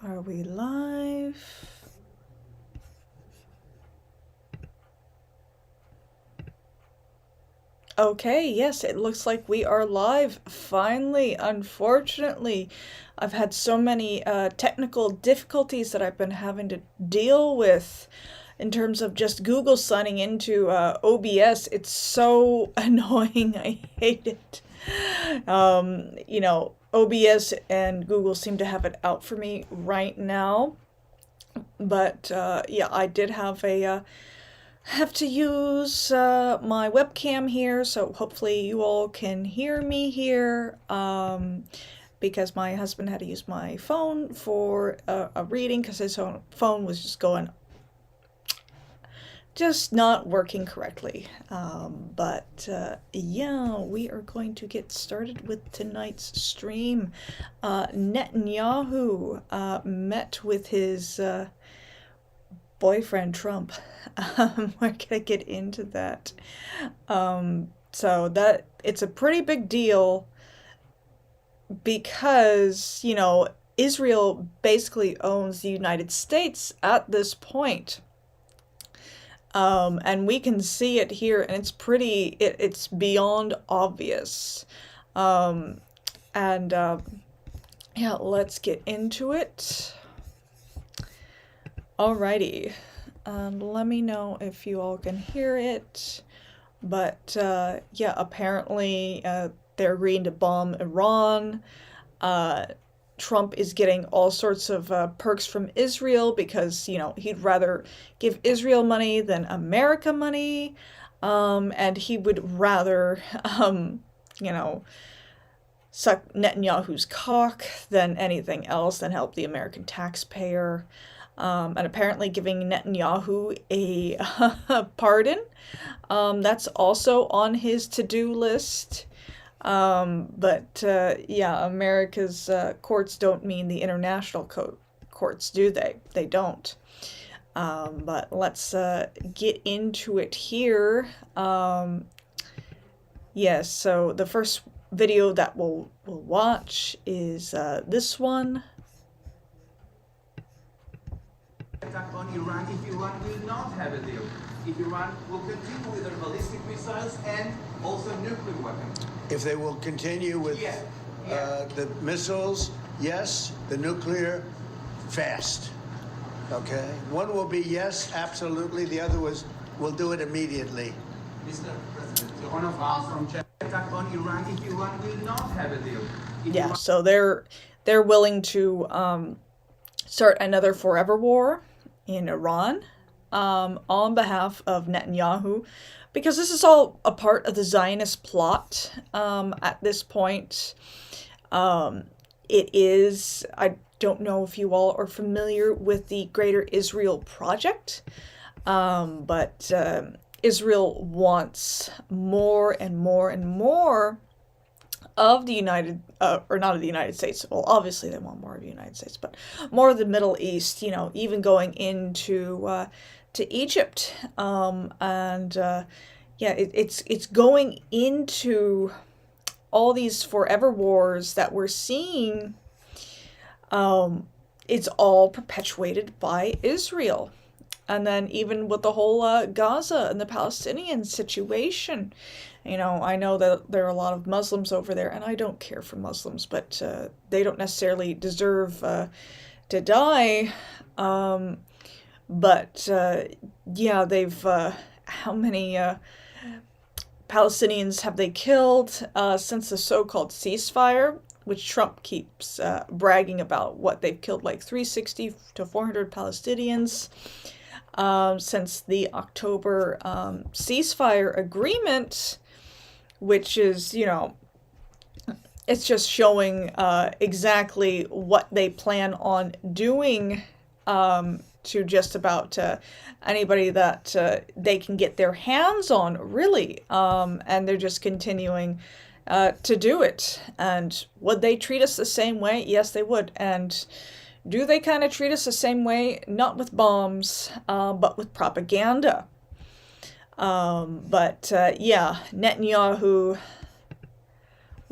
Are we live? Okay, yes, it looks like we are live. Finally, unfortunately, I've had so many technical difficulties that I've been having to deal with in terms of just Google signing into OBS. It's so annoying. I hate it. OBS and Google seem to have it out for me right now. But yeah, I did have to use my webcam here, so hopefully you all can hear me here. Because my husband had to use my phone for a reading because his own phone was just not working correctly. But yeah, we are going to get started with tonight's stream. Netanyahu met with his boyfriend Trump. We're gonna get into that. So that it's a pretty big deal because, Israel basically owns the United States at this point. And we can see it here, and it's beyond obvious. And yeah, let's get into it. Alrighty, and let me know if you all can hear it. But yeah, apparently they're agreeing to bomb Iran. Trump is getting all sorts of perks from Israel because, he'd rather give Israel money than America money. And he would rather, suck Netanyahu's cock than anything else, than help the American taxpayer. And apparently giving Netanyahu a pardon. That's also on his to-do list. But yeah, America's courts don't mean the international courts, do they? They don't. But let's get into it here. Yes, so the first video that we'll watch is this one. Attack on Iran if Iran will not have a deal. If Iran will continue with their ballistic missiles and also nuclear weapons. If they will continue with the missiles, yes. The nuclear, fast. Okay? One will be yes, absolutely. The other was, we'll do it immediately. Mr. President, the honor from China attack on Iran if Iran will not have a deal. Yeah, so they're willing to start another forever war in Iran on behalf of Netanyahu, because this is all a part of the Zionist plot at this point. It is, I don't know if you all are familiar with the Greater Israel Project, but Israel wants more and more and more of the or not of the United States. Well, obviously they want more of the United States, but more of the Middle East, even going into to Egypt. And yeah, it's going into all these forever wars that we're seeing. It's all perpetuated by Israel. And then even with the whole Gaza and the Palestinian situation, I know that there are a lot of Muslims over there, and I don't care for Muslims, but they don't necessarily deserve to die. But yeah, they've how many Palestinians have they killed since the so-called ceasefire, which Trump keeps bragging about? What they've killed, like 360 to 400 Palestinians. Since the October ceasefire agreement, which is, it's just showing exactly what they plan on doing to just about anybody that they can get their hands on, really. And they're just continuing to do it. And would they treat us the same way? Yes, they would. And do they kind of treat us the same way? Not with bombs, but with propaganda. But yeah, Netanyahu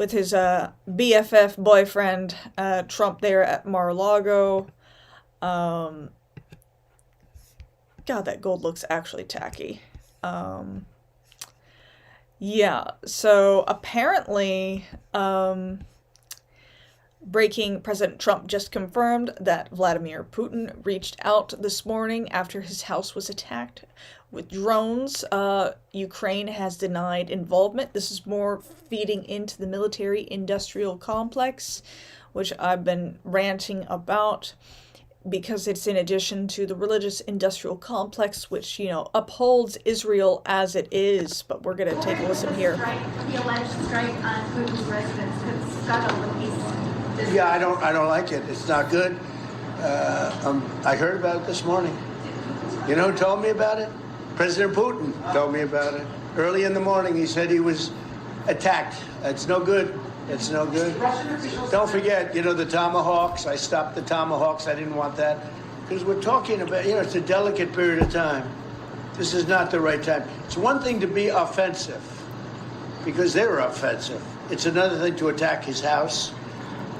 with his BFF boyfriend, Trump, there at Mar-a-Lago. God, that gold looks actually tacky. Yeah, so apparently, President Trump just confirmed that Vladimir Putin reached out this morning after his house was attacked with drones. Ukraine has denied involvement. This is more feeding into the military-industrial complex, which I've been ranting about, because it's in addition to the religious industrial complex, which, you know, upholds Israel as it is. But we're going to take a listen here. The alleged strike on Putin's residence could scuttle the peace. Yeah, I don't like it. It's not good. I heard about it this morning. You know who told me about it? President Putin told me about it. Early in the morning, he said he was attacked. That's no good. It's no good. Don't forget, you know, the Tomahawks. I stopped the Tomahawks. I didn't want that. Because we're talking about, you know, it's a delicate period of time. This is not the right time. It's one thing to be offensive, because they were offensive. It's another thing to attack his house.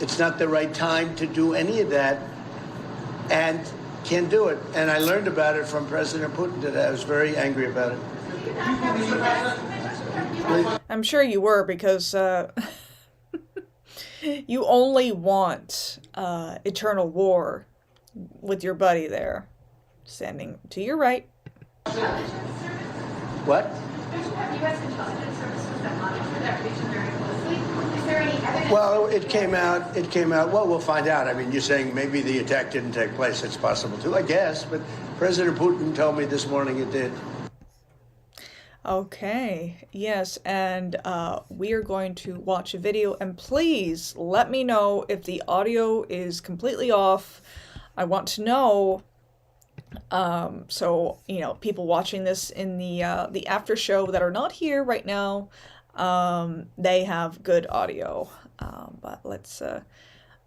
It's not the right time to do any of that, and can't do it. And I learned about it from President Putin today. I was very angry about it. I'm sure you were, because you only want eternal war with your buddy there, standing to your right. What? Don't you have U.S. intelligence services that monitor that region very closely? Is there any evidence? Well, it came out. Well, we'll find out. I mean, you're saying maybe the attack didn't take place. It's possible too, I guess. But President Putin told me this morning it did. Okay, yes, and we are going to watch a video, and please let me know if the audio is completely off. I want to know, so, you know, people watching this in the after show that are not here right now, they have good audio. But let's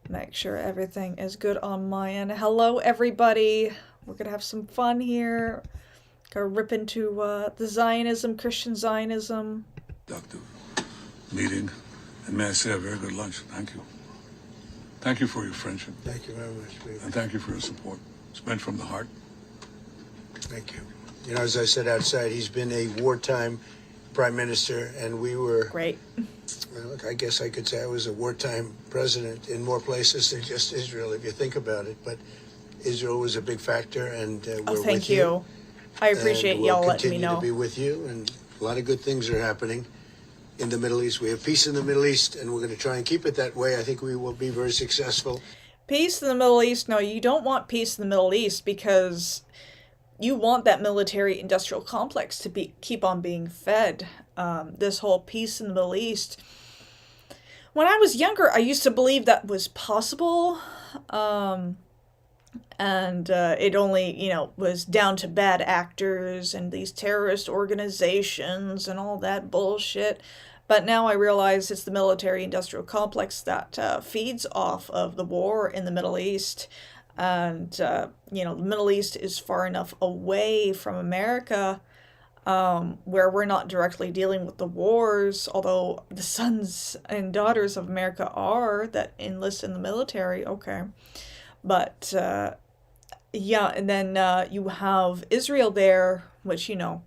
make sure everything is good on my end. Hello, everybody. We're gonna have some fun here. Gonna rip into the Zionism, Christian Zionism. Productive meeting, and may I say a very good lunch. Thank you. Thank you for your friendship. Thank you very much. And thank you for your support. It's meant from the heart. Thank you. You know, as I said outside, he's been a wartime prime minister, and we were... Great. Well, I guess I could say I was a wartime president in more places than just Israel, if you think about it. But Israel was a big factor, and we're with you. Thank you. I appreciate y'all letting me know. We'll continue to be with you, and a lot of good things are happening in the Middle East. We have peace in the Middle East, and we're going to try and keep it that way. I think we will be very successful. Peace in the Middle East? No, you don't want peace in the Middle East, because you want that military-industrial complex to keep on being fed. This whole peace in the Middle East. When I was younger, I used to believe that was possible. And it only, you know, was down to bad actors and these terrorist organizations and all that bullshit. But now I realize it's the military-industrial complex that feeds off of the war in the Middle East. And, you know, the Middle East is far enough away from America where we're not directly dealing with the wars, although the sons and daughters of America are, that enlist in the military, okay. But, yeah, and then you have Israel there, which, you know,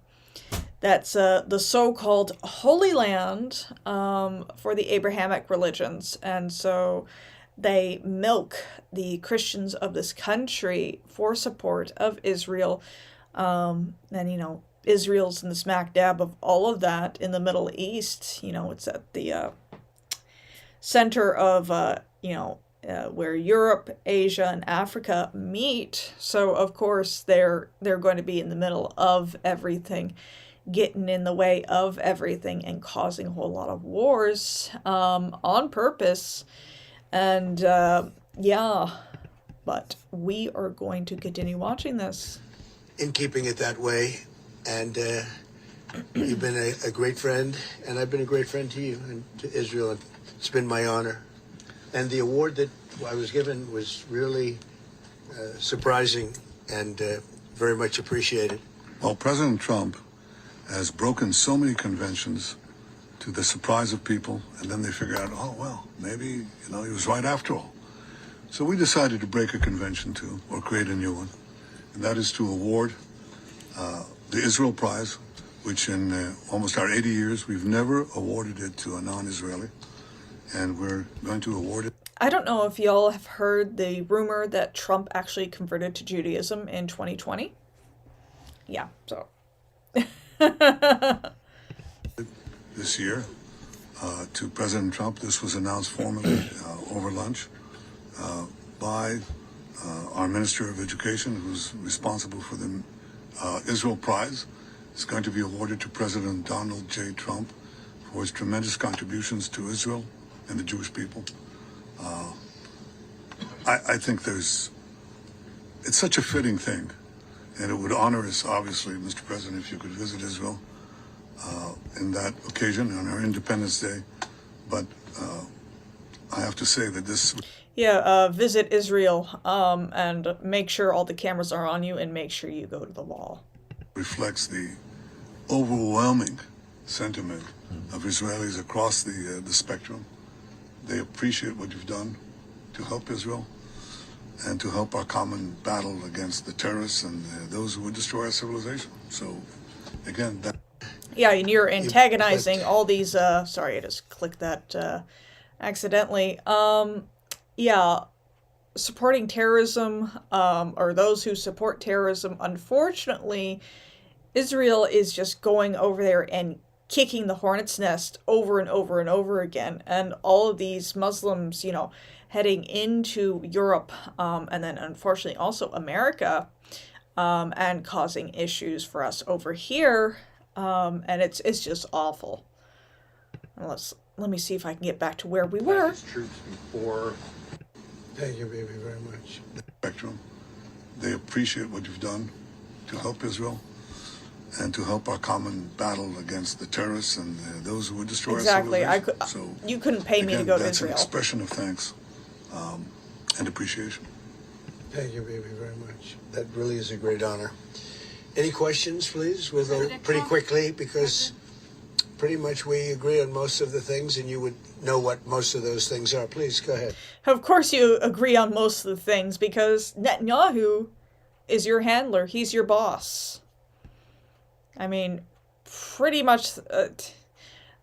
that's the so-called Holy Land for the Abrahamic religions. And so they milk the Christians of this country for support of Israel. And, you know, Israel's in the smack dab of all of that in the Middle East. You know, it's at the center of, you know, where Europe, Asia, and Africa meet. So, of course, they're going to be in the middle of everything, getting in the way of everything, and causing a whole lot of wars on purpose. And, yeah, but we are going to continue watching this. In keeping it that way, and you've been a great friend, and I've been a great friend to you and to Israel, and it's been my honor. And the award that I was given was really surprising and very much appreciated. Well, President Trump has broken so many conventions to the surprise of people, and then they figure out, oh, well, maybe, you know, he was right after all. So we decided to break a convention too, or create a new one, and that is to award the Israel Prize, which in almost our 80 years, we've never awarded it to a non-Israeli, and we're going to award it. I don't know if y'all have heard the rumor that Trump actually converted to Judaism in 2020. Yeah, so. This year to President Trump. This was announced formally over lunch by our Minister of Education, who's responsible for the Israel Prize. It's going to be awarded to President Donald J. Trump for his tremendous contributions to Israel and the Jewish people. I think it's such a fitting thing, and it would honor us, obviously, Mr. President, if you could visit Israel in that occasion on our Independence Day. But I have to say that this... Yeah, visit Israel and make sure all the cameras are on you and make sure you go to the wall. reflects the overwhelming sentiment of Israelis across the spectrum. They appreciate what you've done to help Israel and to help our common battle against the terrorists and those who would destroy our civilization. So, again, that... Yeah, and you're antagonizing all these, sorry, I just clicked that accidentally. Yeah, supporting terrorism, or those who support terrorism, unfortunately, Israel is just going over there and kicking the hornet's nest over and over and over again. And all of these Muslims, you know, heading into Europe, and then unfortunately also America, and causing issues for us over here. And it's just awful. Let me see if I can get back to where we were. Troops before. Thank you, baby, very much. Spectrum. They appreciate what you've done to help Israel and to help our common battle against the terrorists and those who would destroy Exactly. our civilization. So, You couldn't pay me to again, go to that's Israel. an expression of thanks and appreciation. Thank you, baby, very much. That really is a great honor. Any questions, please? We'll go pretty quickly because pretty much we agree on most of the things, and you would know what most of those things are. Please, go ahead. Of course you agree on most of the things because Netanyahu is your handler. He's your boss. I mean, pretty much,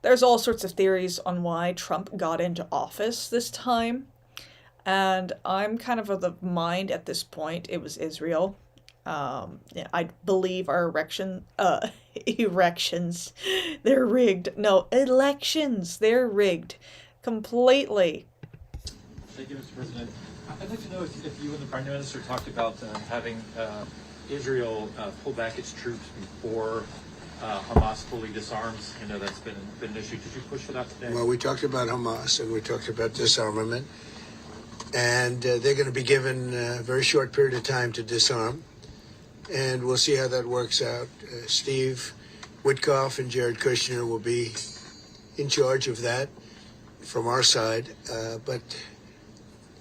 there's all sorts of theories on why Trump got into office this time. And I'm kind of the mind at this point, it was Israel. I believe our erections, they're rigged. No, elections, they're rigged completely. Thank you, Mr. President. I'd like to know if you and the Prime Minister talked about having Israel pull back its troops before Hamas fully disarms. I know that's been an issue. Did you push for that today? Well, we talked about Hamas and we talked about disarmament. And they're going to be given a very short period of time to disarm. And we'll see how that works out. Steve Witkoff and Jared Kushner will be in charge of that from our side. But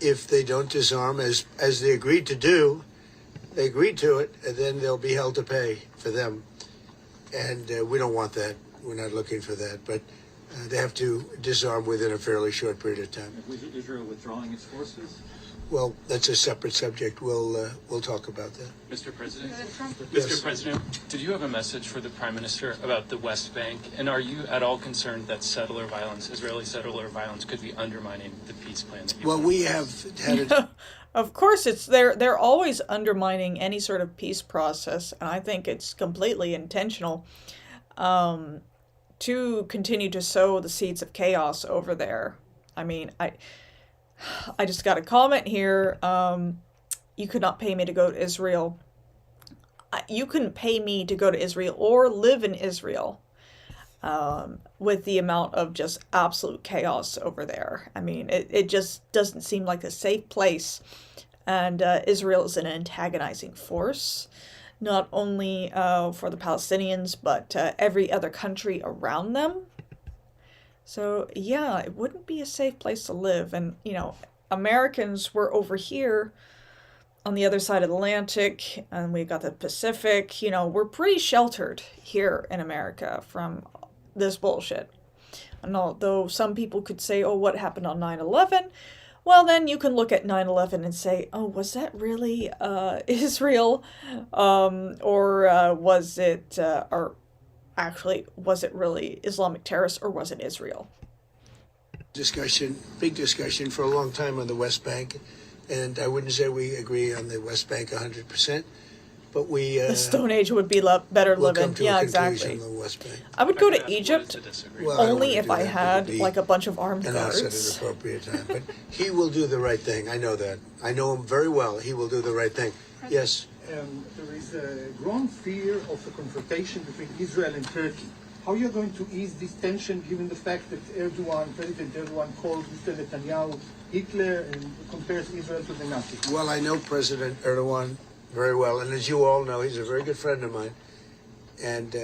if they don't disarm, as they agreed to do, they agreed to it, and then they'll be held to pay for them. And we don't want that. We're not looking for that. But they have to disarm within a fairly short period of time. Was Israel withdrawing its forces? Well, that's a separate subject. We'll talk about that. Mr. President, Yes. Mr. President, did you have a message for the Prime Minister about the West Bank? And are you at all concerned that settler violence, Israeli settler violence, could be undermining the peace plan that you Well, want? we have had a Of course, they're always undermining any sort of peace process, and I think it's completely intentional to continue to sow the seeds of chaos over there. I mean, I just got a comment here. You could not pay me to go to Israel. You couldn't pay me to go to Israel or live in Israel with the amount of just absolute chaos over there. I mean, it just doesn't seem like a safe place. And Israel is an antagonizing force, not only for the Palestinians, but every other country around them. So, yeah, it wouldn't be a safe place to live. And, you know, Americans were over here on the other side of the Atlantic, and we got the Pacific. You know, we're pretty sheltered here in America from this bullshit. And although some people could say, oh, what happened on 9/11? well, then you can look at 9/11 and say, oh, was that really Israel? Or was it, or actually, was it really Islamic terrorists, or was it Israel? Big discussion for a long time on the West Bank. And I wouldn't say we agree on the West Bank 100%, but we... The Stone Age would be better we'll living. come to Yeah, a conclusion exactly. on the West Bank. I would go could to ask what is Egypt the disagreement? Well, I don't only wanna if do I that. It had would be like a bunch of armed announced at an guards. appropriate time. But he will do the right thing. I know that. I know him very well. He will do the right thing. Yes. There is a growing fear of a confrontation between Israel and Turkey. How are you going to ease this tension given the fact that President Erdogan calls Mr. Netanyahu Hitler and compares Israel to the Nazis? Well, I know President Erdogan very well. And as you all know, he's a very good friend of mine. And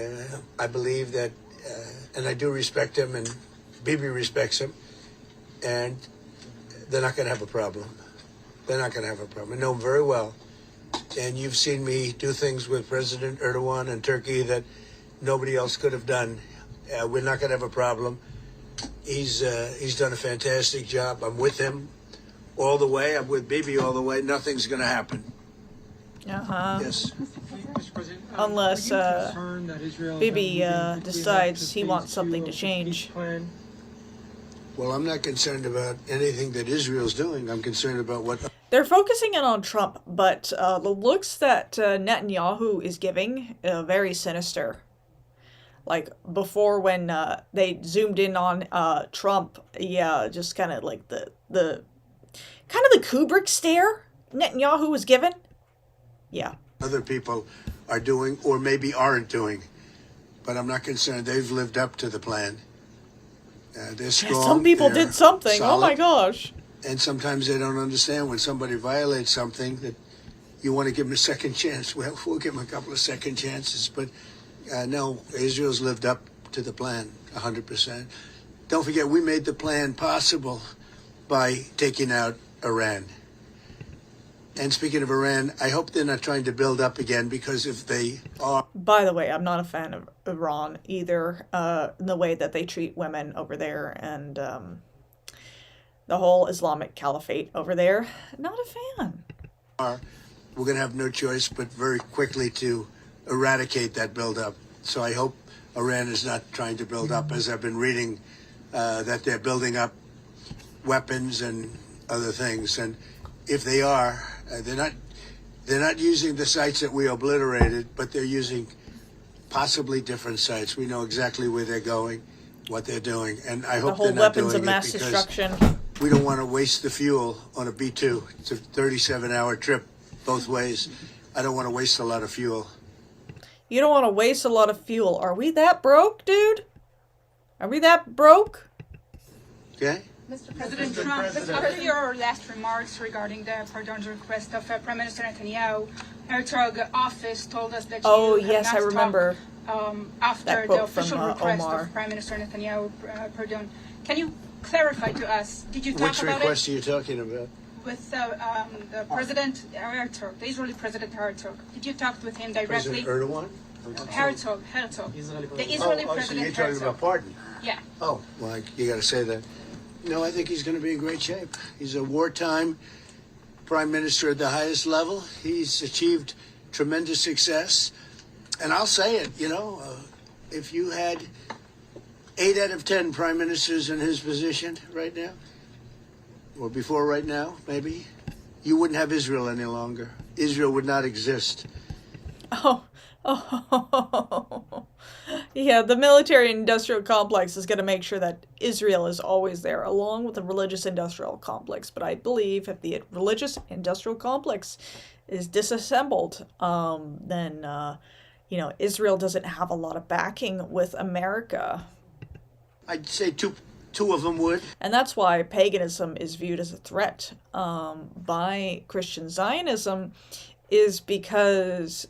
I believe that, and I do respect him, and Bibi respects him. And they're not going to have a problem. They're not going to have a problem. I know him very well. And you've seen me do things with President Erdogan and Turkey that nobody else could have done. We're not going to have a problem. He's done a fantastic job. I'm with him all the way. I'm with Bibi all the way. Nothing's going to happen. Uh-huh. Yes. Mr. President, Unless, are you concerned that Israel Bibi hasn't decides he phase wants something two to of the change. peace plan? Well, I'm not concerned about anything that Israel's doing. I'm concerned about what... They're focusing in on Trump, but the looks that Netanyahu is giving, very sinister. Like, before when they zoomed in on Trump, yeah, just kind of like the Kubrick stare Netanyahu was given. Yeah. other people are doing or maybe aren't doing. But I'm not concerned. They've lived up to the plan. They're strong. Some people they're did something. solid, Oh my gosh. And sometimes they don't understand when somebody violates something that you want to give them a second chance. Well, we'll give them a couple of second chances. But no, Israel's lived up to the plan 100%. Don't forget, we made the plan possible by taking out Iran. And speaking of Iran, I hope they're not trying to build up again, because if they are... By the way, I'm not a fan of Iran either, in the way that they treat women over there, and the whole Islamic caliphate over there. Not a fan. We're going to have no choice but very quickly to eradicate that buildup. So I hope Iran is not trying to build up, as I've been reading, that they're building up weapons and other things. And if they are, they're not using the sites that we obliterated, but they're using possibly different sites. We know exactly where they're going, what they're doing, and I The hope whole they're not weapons doing of mass it because destruction. we don't want to waste the fuel on a B-2. It's a 37-hour trip both ways. I don't want to waste a lot of fuel. You don't want to waste a lot of fuel. Are we that broke, dude? Are we that broke? Okay? Mr. President President. Trump, Mr. after your last remarks regarding the pardon request of Prime Minister Netanyahu, Herzog office told us that Oh, you have yes, not I remember talked, that after quote the official from, request Omar. of Prime Minister Netanyahu pardon. Can you clarify to us? Did you talk Which about request it are you talking about? with the President Herzog, the Israeli President Herzog? Did you talk with him directly? President Erdogan? Herzog, the Israeli So President you're talking Herzog. about pardon? Yeah. Oh, well, you got to say that. No, I think he's going to be in great shape. He's a wartime prime minister at the highest level. He's achieved tremendous success. And I'll say it, if you had 8 out of 10 prime ministers in his position right now, or before right now, maybe, you wouldn't have Israel any longer. Israel would not exist. Oh. Yeah, the military-industrial complex is going to make sure that Israel is always there, along with the religious-industrial complex. But I believe if the religious-industrial complex is disassembled, then, Israel doesn't have a lot of backing with America. I'd say two of them would. And that's why paganism is viewed as a threat by Christian Zionism, is because,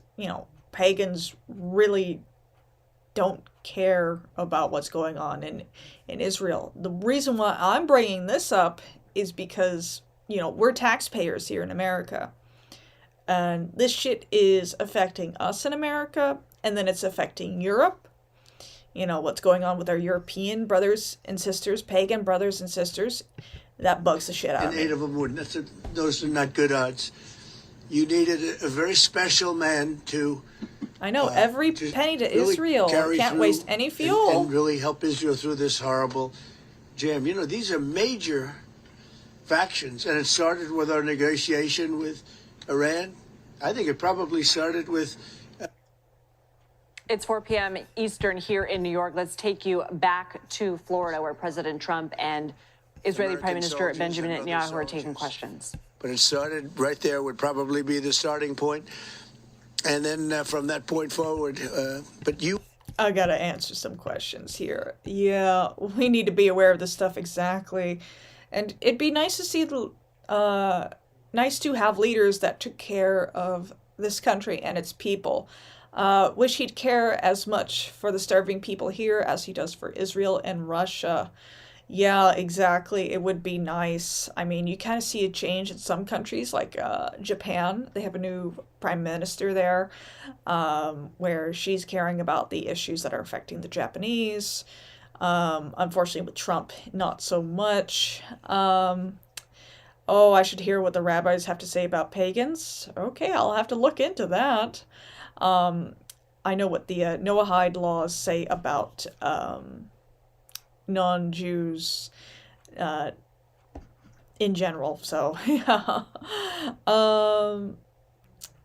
pagans really don't care about what's going on in Israel. The reason why I'm bringing this up is because, we're taxpayers here in America. And this shit is affecting us in America, and then it's affecting Europe. What's going on with our European brothers and sisters, pagan brothers and sisters. That bugs the shit out of And me. 8 of them wouldn't. Those are not good odds. You needed a very special man to I know, every to penny to really Israel. carry Can't through waste any fuel. and really help Israel through this horrible jam. You know, these are major factions, and it started with our negotiation with Iran. I think it probably started with. It's 4 p.m. Eastern here in New York. Let's take you back to Florida, where President Trump and Israeli American Prime Minister soldiers Benjamin and other Netanyahu are taking soldiers. questions. But it started right there, would probably be the starting point. And then from that point forward, but you. I gotta answer some questions here. Yeah, we need to be aware of this stuff exactly. And it'd be nice to see nice to have leaders that took care of this country and its people. Wish he'd care as much for the starving people here as he does for Israel and Russia. Yeah, exactly. It would be nice. I mean, you kind of see a change in some countries, like Japan. They have a new prime minister there, where she's caring about the issues that are affecting the Japanese. Unfortunately, with Trump, not so much. Oh, I should hear what the rabbis have to say about pagans. Okay, I'll have to look into that. I know what the Noahide laws say about non-Jews in general. So, yeah.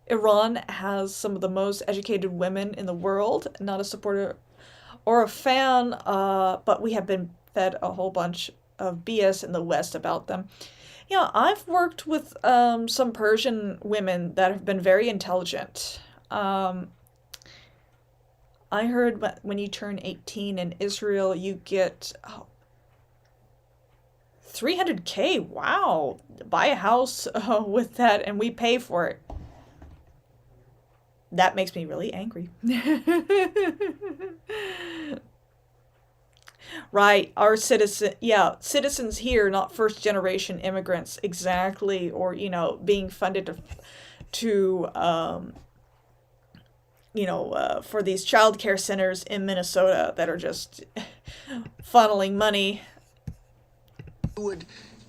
Iran has some of the most educated women in the world. Not a supporter or a fan, but we have been fed a whole bunch of BS in the West about them. Yeah, I've worked with some Persian women that have been very intelligent. I heard when you turn 18 in Israel, you get $300K. Wow. Buy a house with that, and we pay for it. That makes me really angry. Right, our citizens here, not first generation immigrants, exactly, or, being funded to for these child care centers in Minnesota that are just funneling money.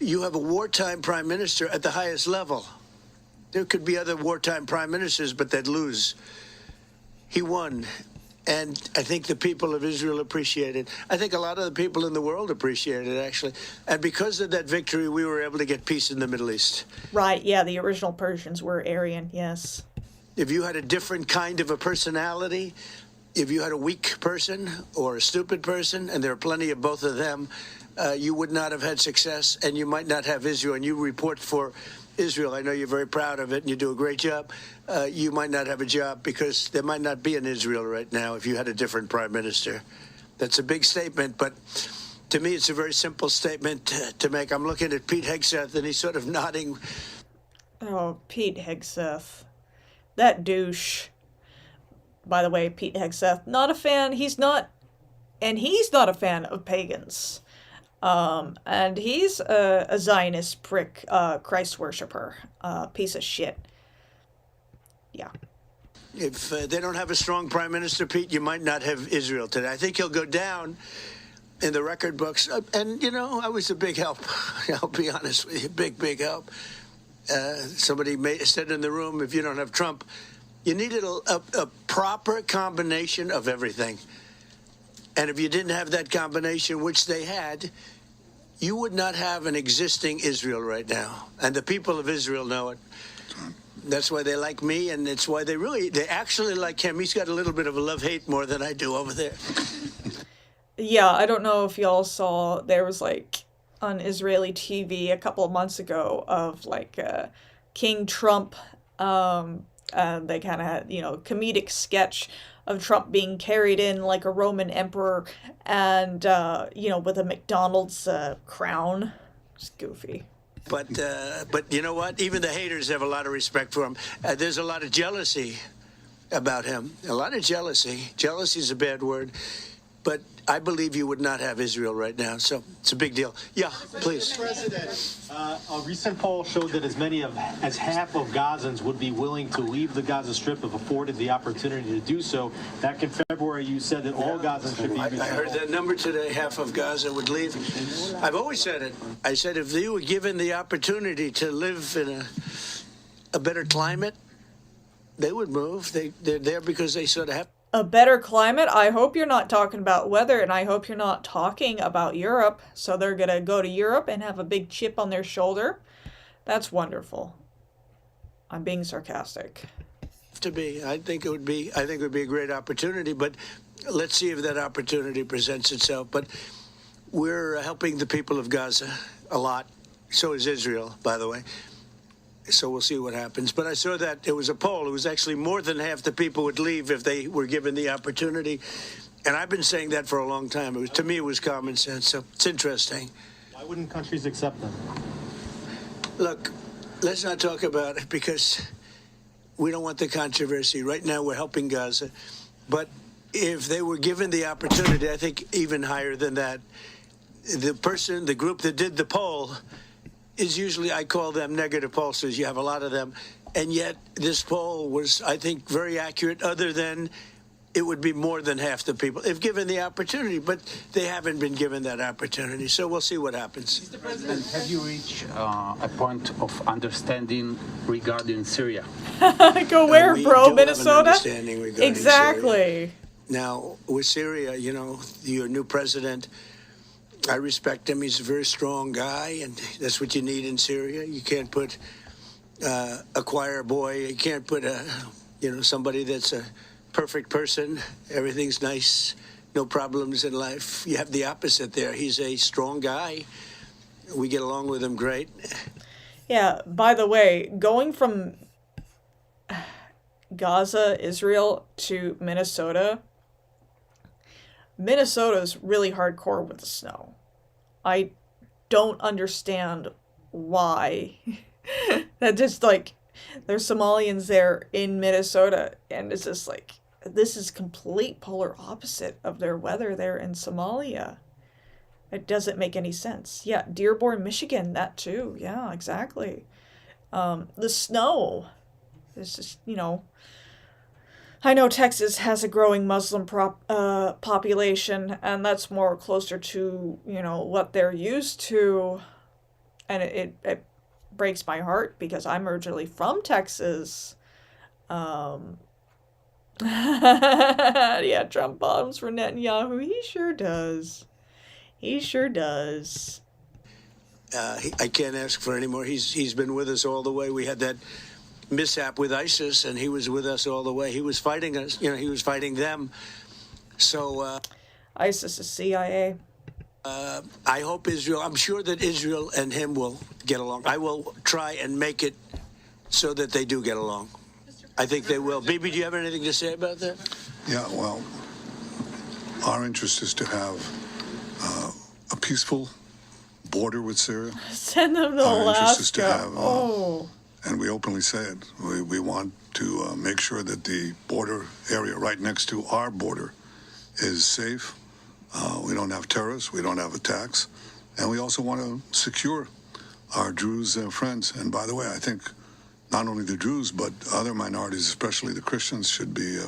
You have a wartime prime minister at the highest level. There could be other wartime prime ministers, but they'd lose. He won. And I think the people of Israel appreciate it. I think a lot of the people in the world appreciate it, actually. And because of that victory, we were able to get peace in the Middle East. Right, yeah, the original Persians were Aryan, yes. If you had a different kind of a personality, if you had a weak person or a stupid person, and there are plenty of both of them, you would not have had success, and you might not have Israel. And you report for Israel. I know you're very proud of it, and you do a great job. You might not have a job because there might not be an Israel right now if you had a different prime minister. That's a big statement, but to me, it's a very simple statement to make. I'm looking at Pete Hegseth, and he's sort of nodding. Oh, Pete Hegseth. That douche. By the way, Pete Hegseth, not a fan. He's not a fan of pagans. And he's a Zionist prick, Christ worshiper, piece of shit. Yeah. If they don't have a strong prime minister, Pete, you might not have Israel today. I think he'll go down in the record books. And, I was a big help. I'll be honest with you, big help. Somebody said in the room, if you don't have Trump, you needed a proper combination of everything. And if you didn't have that combination, which they had, you would not have an existing Israel right now. And the people of Israel know it. That's why they like me, and it's why they actually like him. He's got a little bit of a love-hate more than I do over there. Yeah, I don't know if y'all saw, there was on Israeli TV a couple of months ago of King Trump. They kind of had, comedic sketch of Trump being carried in like a Roman emperor and, with a McDonald's crown. It's goofy. But you know what? Even the haters have a lot of respect for him. There's a lot of jealousy about him. A lot of jealousy. Jealousy is a bad word. but I believe you would not have Israel right now. So it's a big deal. Yeah, please. President, a recent poll showed that as many as half of Gazans would be willing to leave the Gaza Strip if afforded the opportunity to do so. Back in February, you said that all Gazans should be resettled. I heard that number today. Half of Gaza would leave. I've always said it. I said if they were given the opportunity to live in a better climate, they would move. They're there because they sort of have a better climate. I hope you're not talking about weather, and I hope you're not talking about Europe. So they're gonna go to Europe and have a big chip on their shoulder. That's wonderful. I'm being sarcastic. to be. I think it would be a great opportunity, but let's see if that opportunity presents itself. But we're helping the people of Gaza a lot. So is Israel, by the way. So we'll see what happens. But I saw that there was a poll. It was actually more than half the people would leave if they were given the opportunity. And I've been saying that for a long time. To me, it was common sense. So it's interesting. Why wouldn't countries accept them? Look, let's not talk about it because we don't want the controversy. Right now, we're helping Gaza. But if they were given the opportunity, I think even higher than that, the group that did the poll is usually, I call them negative pollsters. You have a lot of them. And yet this poll was, I think, very accurate, other than it would be more than half the people if given the opportunity. But they haven't been given that opportunity. So we'll see what happens. Mr. President, have you reached a point of understanding regarding Syria? Go where, bro? Minnesota? Exactly. Syria. Now, with Syria, you know, your new president, I respect him. He's a very strong guy, and that's what you need in Syria. You can't put a choir boy. You can't put somebody that's a perfect person. Everything's nice, no problems in life. You have the opposite there. He's a strong guy. We get along with him great. Yeah, by the way, going from Gaza, Israel, to Minnesota's really hardcore with the snow. I don't understand why. That just like, there's Somalians there in Minnesota, and it's just like, this is complete polar opposite of their weather there in Somalia. It doesn't make any sense. Yeah, Dearborn, Michigan, that too. Yeah, exactly. The snow is just, I know Texas has a growing Muslim population, and that's more closer to, what they're used to. And it breaks my heart because I'm originally from Texas. Yeah, Trump bottoms for Netanyahu. He sure does. He sure does. I can't ask for any more. He's been with us all the way. We had that mishap with ISIS, and he was with us all the way. He was fighting us. He was fighting them. So ISIS is CIA. I hope Israel. I'm sure that Israel and him will get along. I will try and make it so that they do get along. I think they will. Bibi, do you have anything to say about that? Yeah, well, our interest is to have a peaceful border with Syria. Send them to Our interest is to Alaska. have, and we openly say it, we want to make sure that the border area right next to our border is safe. We don't have terrorists, we don't have attacks, and we also want to secure our Druze friends. And by the way, I think not only the Druze, but other minorities, especially the Christians, should be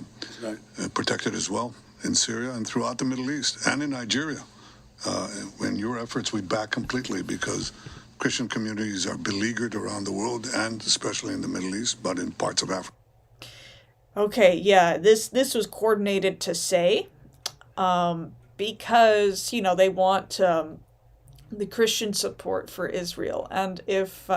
protected as well in Syria and throughout the Middle East and in Nigeria. In your efforts, we back completely, because Christian communities are beleaguered around the world, and especially in the Middle East, but in parts of Africa. Okay, yeah, this was coordinated to say, because, they want the Christian support for Israel. And if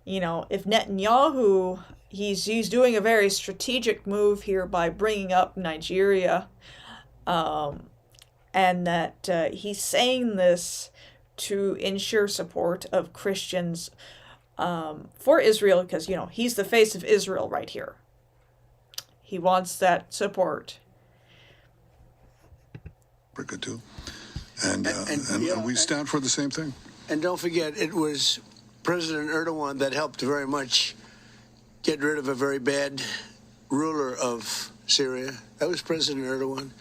Netanyahu, he's doing a very strategic move here by bringing up Nigeria, and that he's saying this to ensure support of Christians for Israel, because, he's the face of Israel right here. He wants that support. Africa too. And we stand for the same thing. And don't forget, it was President Erdogan that helped very much get rid of a very bad ruler of Syria. That was President Erdogan.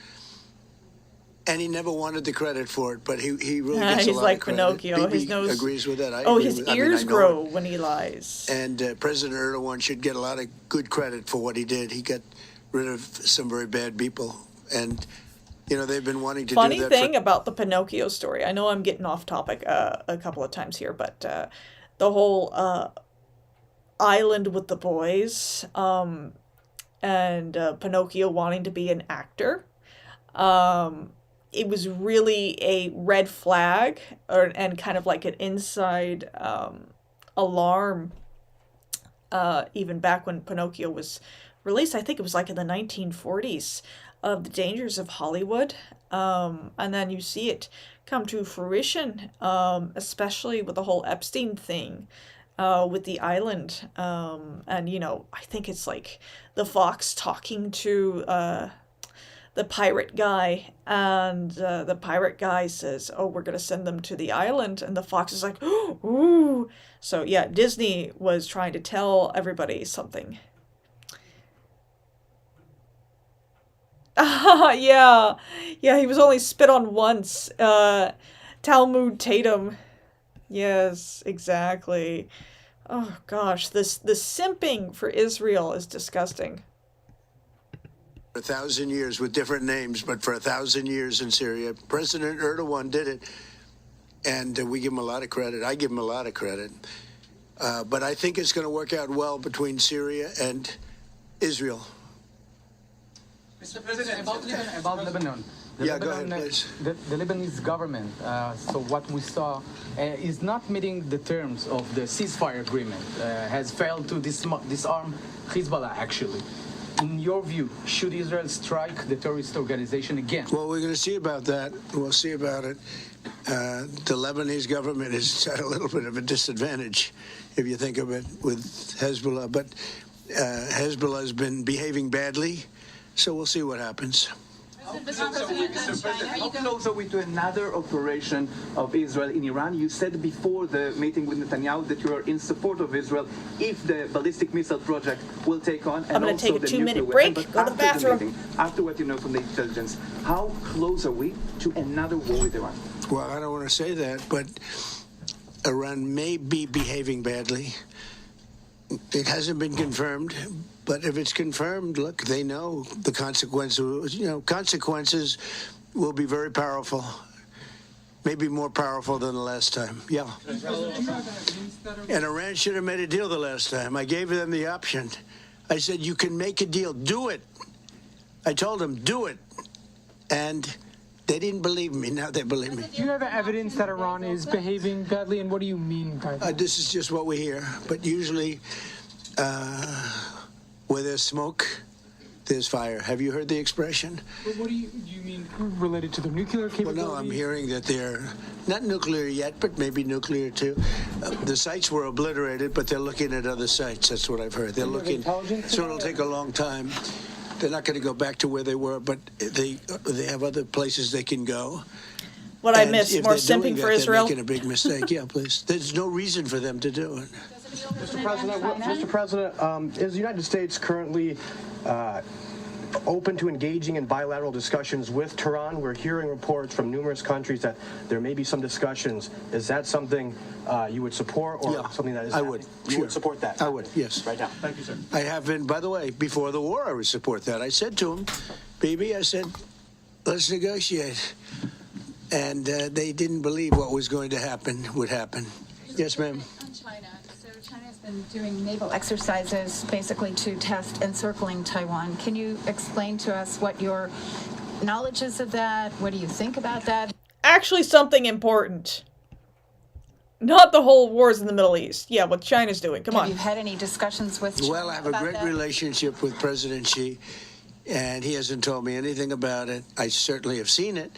And he never wanted the credit for it, but he really gets He's a lot like of credit. Pinocchio. Bibi His nose agrees with that. I Oh, agree his with, I mean, ears I know grow it. when he lies. And President Erdogan should get a lot of good credit for what he did. He got rid of some very bad people, and they've been wanting to Funny do that. thing about the Pinocchio story, I know I'm getting off topic a couple of times here, but the whole island with the boys, and Pinocchio wanting to be an actor, it was really a red flag, and kind of like an inside alarm, even back when Pinocchio was released. I think it was like in the 1940s, of the dangers of Hollywood. And then you see it come to fruition, especially with the whole Epstein thing, with the island. And, I think it's like the fox talking to the pirate guy, and the pirate guy says, "Oh, we're going to send them to the island." And the fox is like, "Ooh." So, yeah, Disney was trying to tell everybody something. Yeah, he was only spit on once. Talmud Tatum. Yes, exactly. Oh gosh, the simping for Israel is disgusting. For 1,000 years with different names, but for 1,000 years in Syria, President Erdogan did it, and we give him a lot of credit. I give him a lot of credit. But I think it's going to work out well between Syria and Israel. Mr. President, about Lebanon. Yeah, go ahead, please. The Lebanese government, so what we saw, is not meeting the terms of the ceasefire agreement, has failed to disarm Hezbollah, actually. In your view, should Israel strike the terrorist organization again? Well, we're going to see about that. We'll see about it. The Lebanese government is at a little bit of a disadvantage, if you think of it, with Hezbollah. But Hezbollah has been behaving badly, so we'll see what happens. Mr. President, how close are we to another operation of Israel in Iran? You said before the meeting with Netanyahu that you are in support of Israel if the ballistic missile project will take on. And I'm going to take a 2-minute break, go to the bathroom. After what you know from the intelligence, how close are we to another war with Iran? Well, I don't want to say that, but Iran may be behaving badly. It hasn't been confirmed, but if it's confirmed, look, they know the consequences. Consequences will be very powerful, maybe more powerful than the last time. Yeah. And Iran should have made a deal the last time. I gave them the option. I said, you can make a deal. Do it. I told them, do it. And they didn't believe me. Now they believe me. Do you have evidence that Iran is behaving badly, and what do you mean by that? This is just what we hear. But usually, where there's smoke, there's fire. Have you heard the expression? But what do you mean related to the nuclear capability? Well, no, I'm hearing that they're not nuclear yet, but maybe nuclear too. The sites were obliterated, but they're looking at other sites. That's what I've heard. They're looking. So it'll take a long time. They're not going to go back to where they were, but they have other places they can go. What I missed, more simping for Israel? They're making a big mistake. Yeah, please. There's no reason for them to do it. Mr. President, is the United States currently open to engaging in bilateral discussions with Tehran? We're hearing reports from numerous countries that there may be some discussions. Is that something you would support, or something that is I would. You Sure. would support that? I would, yes. Right now. Thank you, sir. I have been, by the way, before the war, I would support that. I said to him, Bibi, I said, let's negotiate. And they didn't believe what was going to happen would happen. Yes, ma'am. On China. So China's been doing naval exercises basically to test encircling Taiwan. Can you explain to us what your knowledge is of that? What do you think about that? Actually, something important. Not the whole wars in the Middle East. Yeah, what China's doing. Come on. Have you had any discussions with China? Well, I have a great relationship with President Xi, and he hasn't told me anything about it. I certainly have seen it,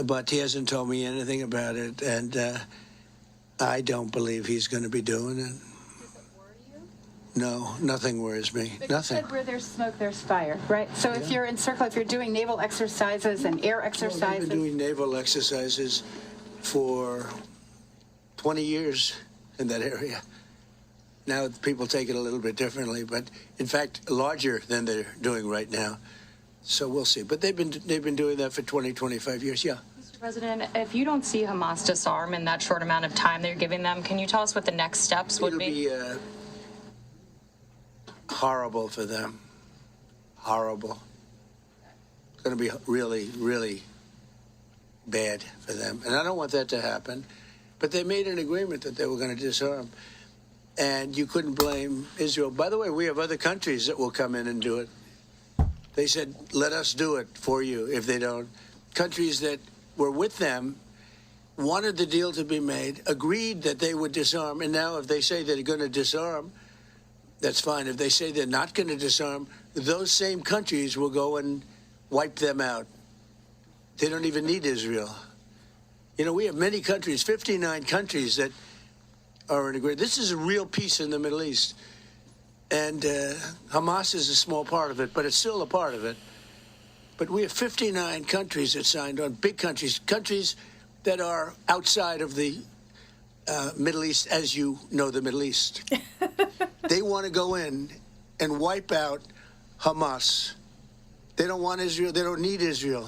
but he hasn't told me anything about it, and I don't believe he's going to be doing it. Does it worry you? No, nothing worries me. But Nothing. you said where there's smoke, there's fire, right? So if you're encircled, if you're doing naval exercises and air Well, exercises... I've been doing naval exercises for 20 years in that area. Now people take it a little bit differently, but in fact, larger than they're doing right now. So we'll see. But they've been doing that for 20, 25 years. Yeah. Mr. President, if you don't see Hamas disarm in that short amount of time that you're giving them, can you tell us what the next steps would be? It'll be horrible for them. Horrible. It's going to be really, really bad for them. And I don't want that to happen. But they made an agreement that they were going to disarm. And you couldn't blame Israel. By the way, we have other countries that will come in and do it. They said, let us do it for you if they don't. Countries that were with them wanted the deal to be made, agreed that they would disarm. And now if they say they're going to disarm, that's fine. If they say they're not going to disarm, those same countries will go and wipe them out. They don't even need Israel. You know, we have many countries, 59 countries that are in agreement. This is a real peace in the Middle East. And Hamas is a small part of it, but it's still a part of it. But we have 59 countries that signed on, big countries, countries that are outside of the Middle East, as you know the Middle East. They want to go in and wipe out Hamas. They don't want Israel. They don't need Israel.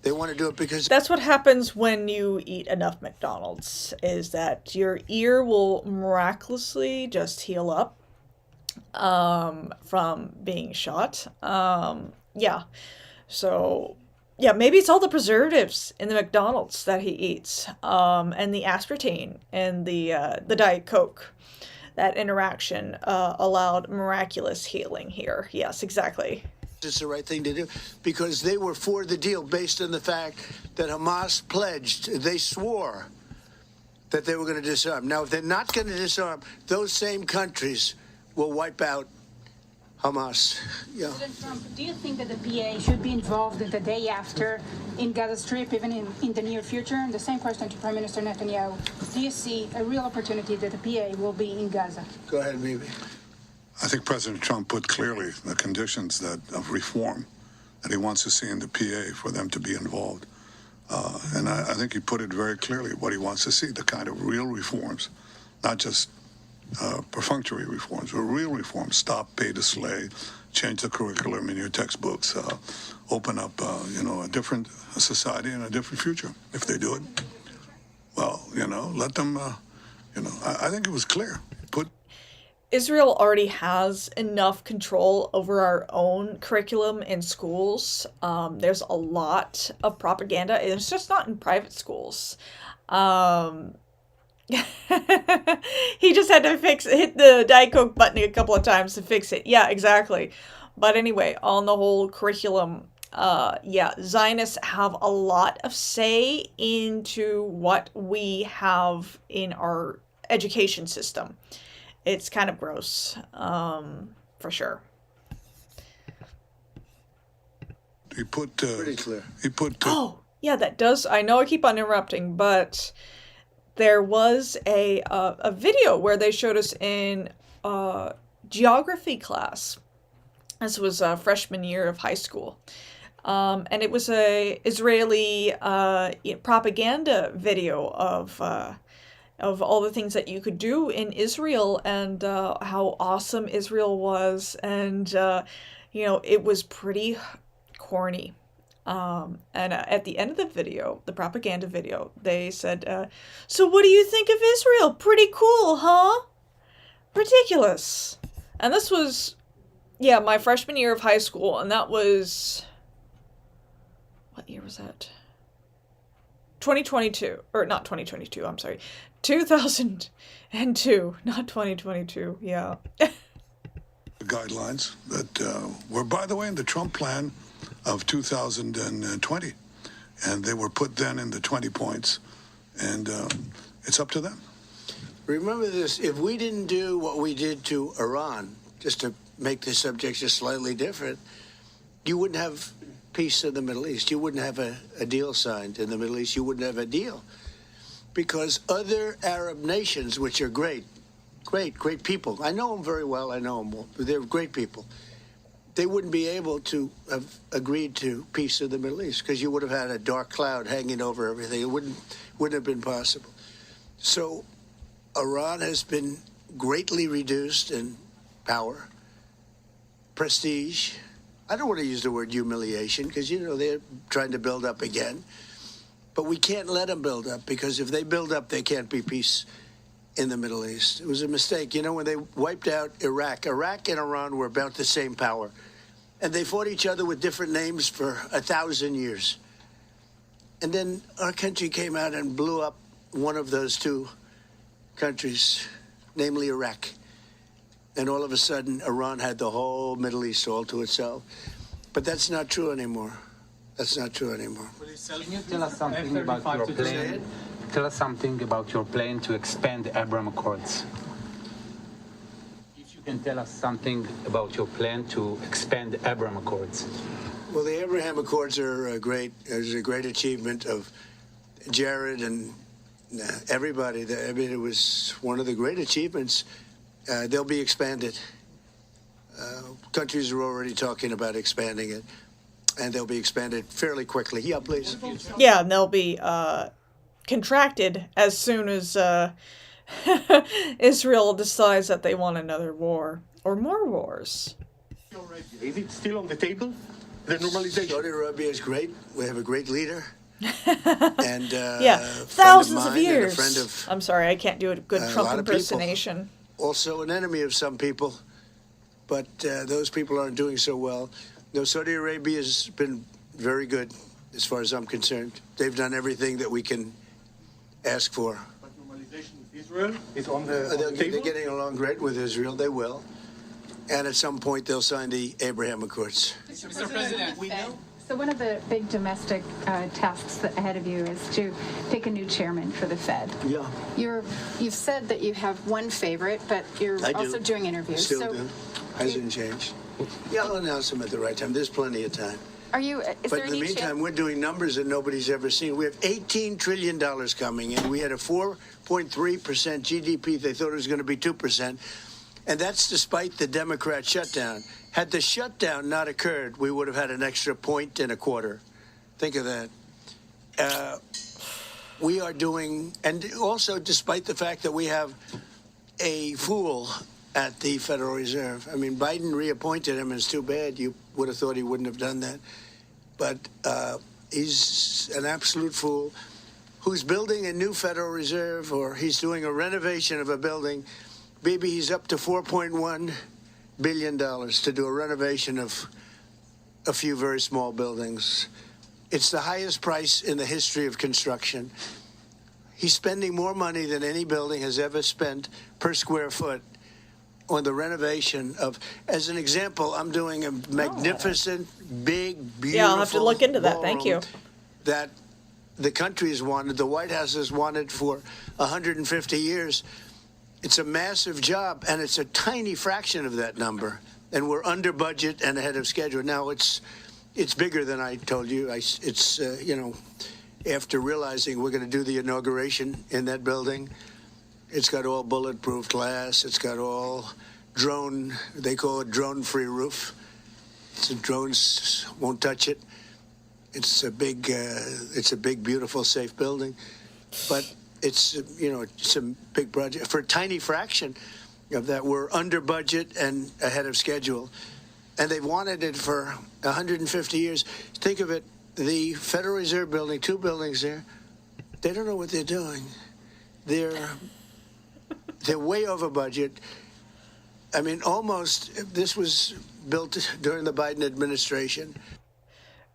They want to do it because... That's what happens when you eat enough McDonald's, is that your ear will miraculously just heal up from being shot. Yeah. So, yeah, maybe it's all the preservatives in the McDonald's that he eats, and the aspartame and the Diet Coke. That interaction allowed miraculous healing here. Yes, exactly. It's the right thing to do because they were for the deal based on the fact that Hamas pledged, they swore that they were going to disarm. Now, if they're not going to disarm, those same countries will wipe out Hamas. Yeah. President Trump, do you think that the PA should be involved in the day after in Gaza Strip, even in the near future? And the same question to Prime Minister Netanyahu. Do you see a real opportunity that the PA will be in Gaza? Go ahead, Mimi. I think President Trump put clearly the conditions of reform that he wants to see in the PA for them to be involved. And I think he put it very clearly what he wants to see, the kind of real reforms, not just perfunctory reforms, but real reforms. Stop pay to slay, change the curriculum in your textbooks, open up, a different society and a different future. If they do it, well, let them, I think it was clear. Israel already has enough control over our own curriculum in schools. There's a lot of propaganda, and it's just not in private schools. He just had to hit the Diet Coke button a couple of times to fix it. Yeah, exactly. But anyway, on the whole curriculum, Zionists have a lot of say into what we have in our education system. It's kind of gross, for sure. He put... Pretty clear. He put... Oh, yeah, that does... I know I keep on interrupting, but there was a video where they showed us in geography class. This was a freshman year of high school. And it was a Israeli propaganda video of all the things that you could do in Israel and how awesome Israel was. And, it was pretty corny. And at the end of the video, the propaganda video, they said, so what do you think of Israel? Pretty cool, huh? Ridiculous. And this was, my freshman year of high school. And that was, what year was that? 2022, or not 2022, I'm sorry. 2002, not 2022, yeah. Guidelines that were, by the way, in the Trump plan of 2020. And they were put then in the 20 points. And it's up to them. Remember this, if we didn't do what we did to Iran, just to make the subject just slightly different, you wouldn't have peace in the Middle East. You wouldn't have a deal signed in the Middle East. You wouldn't have a deal. Because other Arab nations, which are great people, I know them very well, I know them, they're great people, they wouldn't be able to have agreed to peace in the Middle East because you would have had a dark cloud hanging over everything. It wouldn't have been possible. So Iran has been greatly reduced in power, prestige, I don't want to use the word humiliation because, they're trying to build up again. But we can't let them build up because if they build up, there can't be peace in the Middle East. It was a mistake. When they wiped out Iraq and Iran were about the same power. And they fought each other with different names for 1,000 years. And then our country came out and blew up one of those two countries, namely Iraq. And all of a sudden, Iran had the whole Middle East all to itself. But that's not true anymore. That's not true anymore. Can you tell us something about your plan? Tell us something about your plan to expand the Abraham Accords. If you can tell us something about your plan to expand the Abraham Accords. Well, the Abraham Accords are a great achievement of Jared and everybody. I mean, it was one of the great achievements. They'll be expanded. Countries are already talking about expanding it, and they'll be expanded fairly quickly. Yeah, please. Yeah, and they'll be contracted as soon as Israel decides that they want another war or more wars. Is it still on the table? The normalization. Saudi Arabia is great. We have a great leader. And yeah, thousands of years. I'm sorry, I can't do a good Trump impersonation. Also an enemy of some people, but those people aren't doing so well. No, Saudi Arabia has been very good as far as I'm concerned. They've done everything that we can ask for. But normalization with Israel is on the table? They're getting along great with Israel. They will. And at some point, they'll sign the Abraham Accords. Mr. President, we know. So one of the big domestic tasks ahead of you is to pick a new chairman for the Fed. Yeah. You've said that you have one favorite, but you're also doing interviews. Still do. Hasn't changed. Yeah, I'll announce them at the right time. There's plenty of time. Are you? But in the meantime, we're doing numbers that nobody's ever seen. We have $18 trillion coming in. We had a 4.3% GDP. They thought it was going to be 2%. And that's despite the Democrat shutdown. Had the shutdown not occurred, we would have had an extra 1.25. Think of that. We are doing, and also despite the fact that we have a fool at the Federal Reserve. I mean, Biden reappointed him, and it's too bad. You would have thought he wouldn't have done that. But he's an absolute fool who's building a new Federal Reserve, or he's doing a renovation of a building. Maybe he's up to $4.1 billion to do a renovation of a few very small buildings. It's the highest price in the history of construction. He's spending more money than any building has ever spent per square foot on the renovation of, as an example, I'm doing a magnificent, big, beautiful Yeah, I'll have to look into that. Thank you. That the country has wanted, the White House has wanted for 150 years. It's a massive job, and it's a tiny fraction of that number. And we're under budget and ahead of schedule. Now, it's bigger than I told you. After realizing we're going to do the inauguration in that building, it's got all bulletproof glass. It's got all drone, they call it drone-free roof. So drones won't touch it. It's a big, beautiful, safe building. But it's a big project. For a tiny fraction of that, we're under budget and ahead of schedule. And they've wanted it for 150 years. Think of it, the Federal Reserve building, 2 buildings there, they don't know what they're doing. They're way over budget. I mean, almost, this was built during the Biden administration.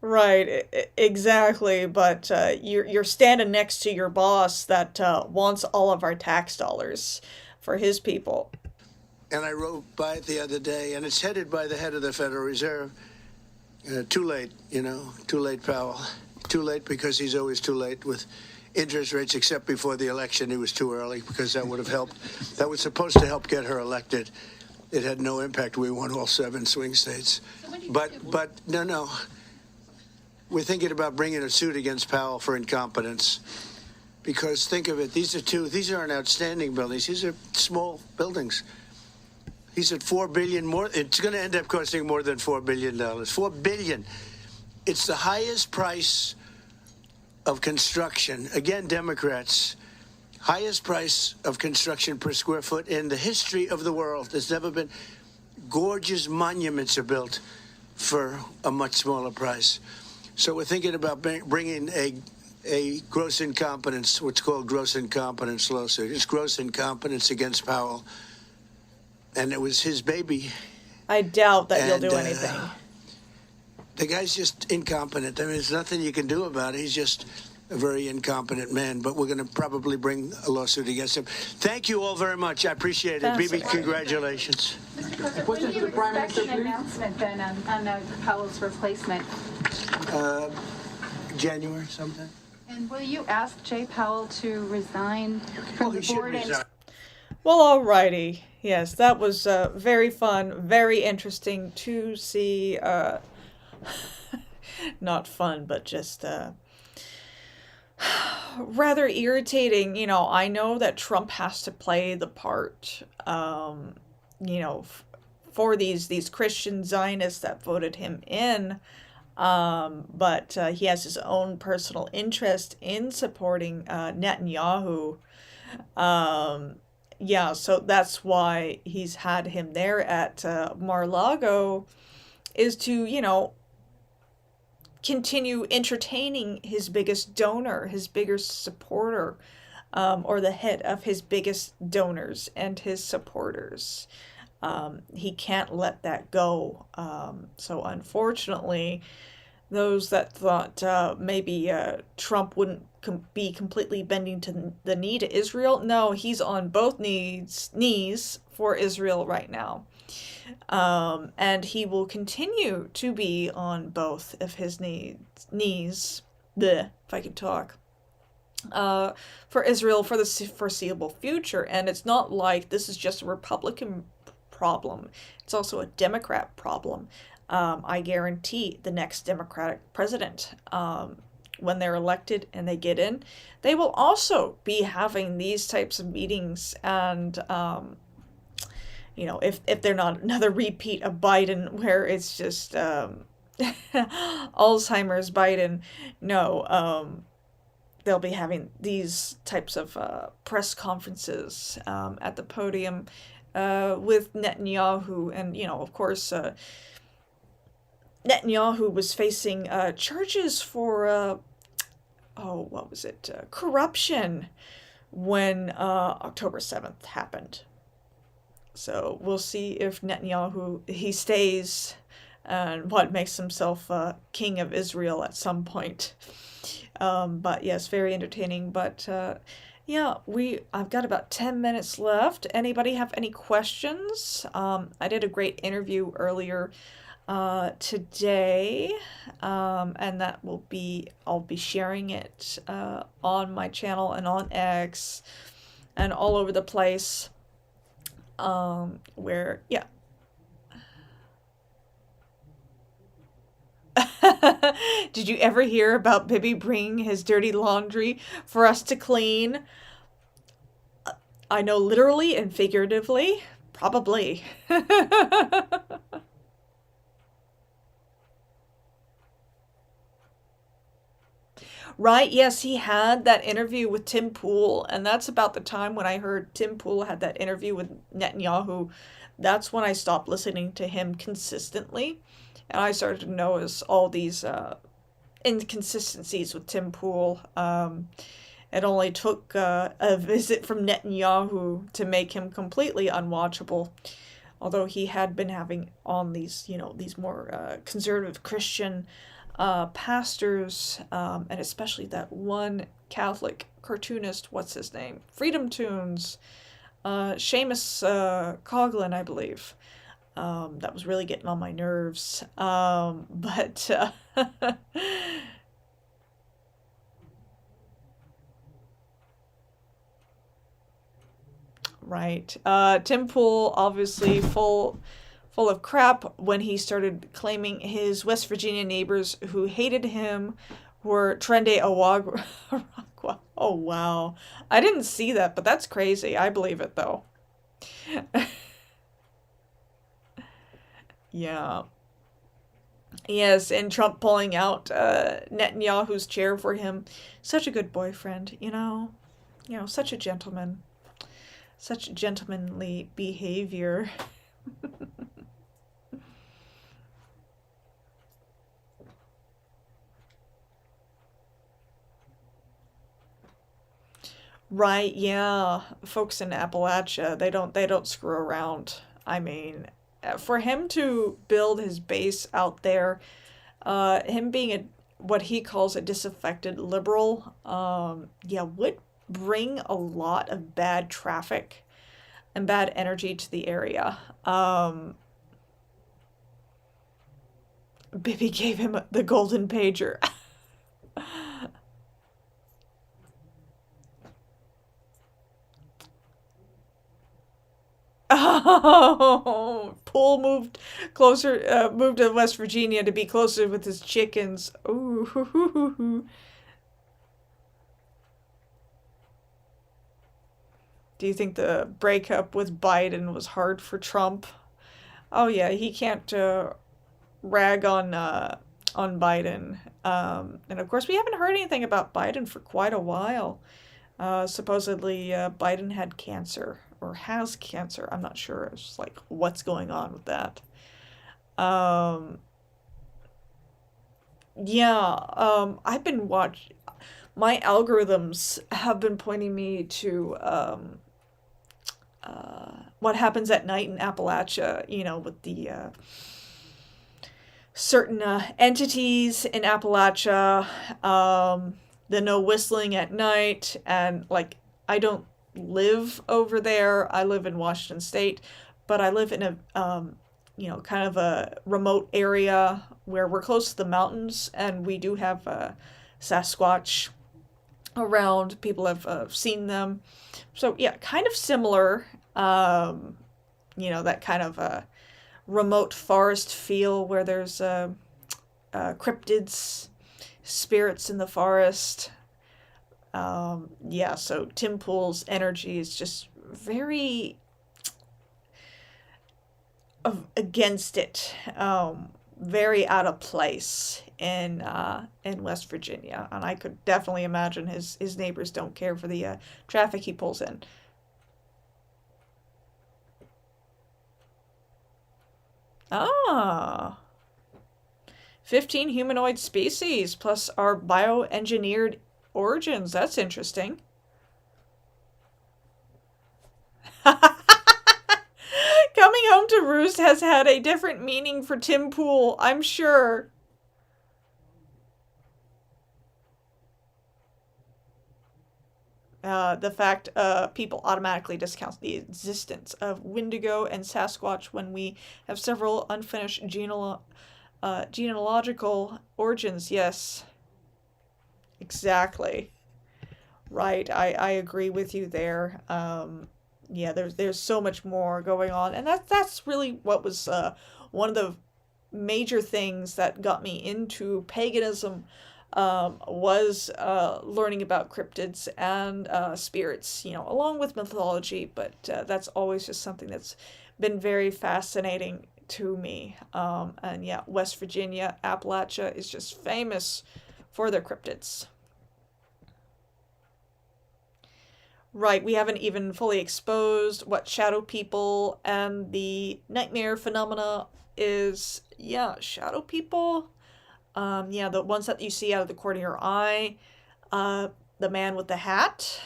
Right, exactly. But you're standing next to your boss that wants all of our tax dollars for his people. And I rode by it the other day, and it's headed by the head of the Federal Reserve. Too late, too late, Powell. Too late because he's always too late with interest rates, except before the election he was too early because that would have helped. That was supposed to help get her elected. It had no impact. We won all 7 swing states. But no. We're thinking about bringing a suit against Powell for incompetence. Because think of it, these aren't outstanding buildings. These are small buildings. He's at $4 billion more. It's going to end up costing more than $4 billion. $4 billion. It's the highest price of construction. Again, Democrats, highest price of construction per square foot in the history of the world. There's never been. Gorgeous monuments are built for a much smaller price. So we're thinking about bringing a gross incompetence, what's called gross incompetence lawsuit. It's gross incompetence against Powell. And it was his baby. I doubt that you'll do anything. The guy's just incompetent. I mean, there's nothing you can do about it. He's just a very incompetent man, but we're going to probably bring a lawsuit against him. Thank you all very much. I appreciate it. Bibi, congratulations. Mr. President, when do you expect an announcement then on Powell's replacement? January sometime. And will you ask Jay Powell to resign from the board? Well, alrighty. Yes, that was very fun, very interesting to see. Not fun, but just rather irritating. You know, I know that Trump has to play the part, you know, for these Christian Zionists that voted him in. But he has his own personal interest in supporting Netanyahu. Yeah, so that's why he's had him there at Mar-a-Lago, is to, you know, continue entertaining his biggest donor, his biggest supporter, or the head of his biggest donors and his supporters. He can't let that go. So unfortunately, those that thought maybe Trump wouldn't be completely bending to the knee to Israel, no, he's on both knees for Israel right now. And he will continue to be on both of his knees, if I could talk, for Israel for the foreseeable future. And it's not like this is just a Republican problem. It's also a Democrat problem. I guarantee the next Democratic president, when they're elected and they get in, they will also be having these types of meetings. And, you know, if they're not another repeat of Biden, where it's just Alzheimer's Biden, no, they'll be having these types of press conferences at the podium with Netanyahu. And, you know, of course, Netanyahu was facing charges for, what was it? Corruption when October 7th happened. So we'll see if Netanyahu, he stays and what makes himself king of Israel at some point. But yes, very entertaining. But yeah, I've got about 10 minutes left. Anybody have any questions? I did a great interview earlier today, and that I'll be sharing it on my channel and on X and all over the place, where, yeah. Did you ever hear about Bibi bringing his dirty laundry for us to clean? I know literally and figuratively, probably. Right, yes, he had that interview with Tim Pool, and that's about the time when I heard Tim Pool had that interview with Netanyahu. That's when I stopped listening to him consistently, and I started to notice all these inconsistencies with Tim Pool. It only took a visit from Netanyahu to make him completely unwatchable, although he had been having on these, you know, these more conservative Christian pastors, and especially that one Catholic cartoonist, what's his name? Freedom Tunes, Seamus Coughlin, I believe. That was really getting on my nerves. But right. Tim Pool, obviously full of crap when he started claiming his West Virginia neighbors who hated him were Trende Awagwa. Oh, wow. I didn't see that, but that's crazy. I believe it, though. Yeah. Yes, and Trump pulling out Netanyahu's chair for him. Such a good boyfriend, you know. You know, such a gentleman. Such gentlemanly behavior. Right, yeah. Folks in Appalachia, they don't screw around. I mean, for him to build his base out there, him being what he calls a disaffected liberal, yeah, would bring a lot of bad traffic and bad energy to the area. Bibi gave him the golden pager. Oh, Poole moved to West Virginia to be closer with his chickens. Ooh. Do you think the breakup with Biden was hard for Trump? Oh yeah, he can't rag on Biden. And of course, we haven't heard anything about Biden for quite a while. Supposedly, Biden had cancer or has cancer. I'm not sure. It's just like, what's going on with that? Yeah, I've been my algorithms have been pointing me to what happens at night in Appalachia, with the certain entities in Appalachia, the no whistling at night, and like, I don't live over there. I live in Washington State, but I live in a kind of a remote area where we're close to the mountains, and we do have Sasquatch around. People have seen them. So yeah, kind of similar, that kind of remote forest feel where there's cryptids, spirits in the forest. Yeah, so Tim Pool's energy is just very against it, very out of place in West Virginia, and I could definitely imagine his neighbors don't care for the traffic he pulls in. Ah, 15 humanoid species plus our bioengineered origins. That's interesting. Coming home to roost has had a different meaning for Tim Pool, I'm sure. The fact people automatically discount the existence of Wendigo and Sasquatch when we have several unfinished genealogical origins. Yes, exactly. Right, I agree with you there. Yeah, there's so much more going on, and that's really what was one of the major things that got me into paganism. Was learning about cryptids and spirits, along with mythology, but that's always just something that's been very fascinating to me. And yeah, West Virginia, Appalachia is just famous for their cryptids. Right, we haven't even fully exposed what shadow people and the nightmare phenomena is. Yeah, shadow people. Yeah, the ones that you see out of the corner of your eye, the man with the hat,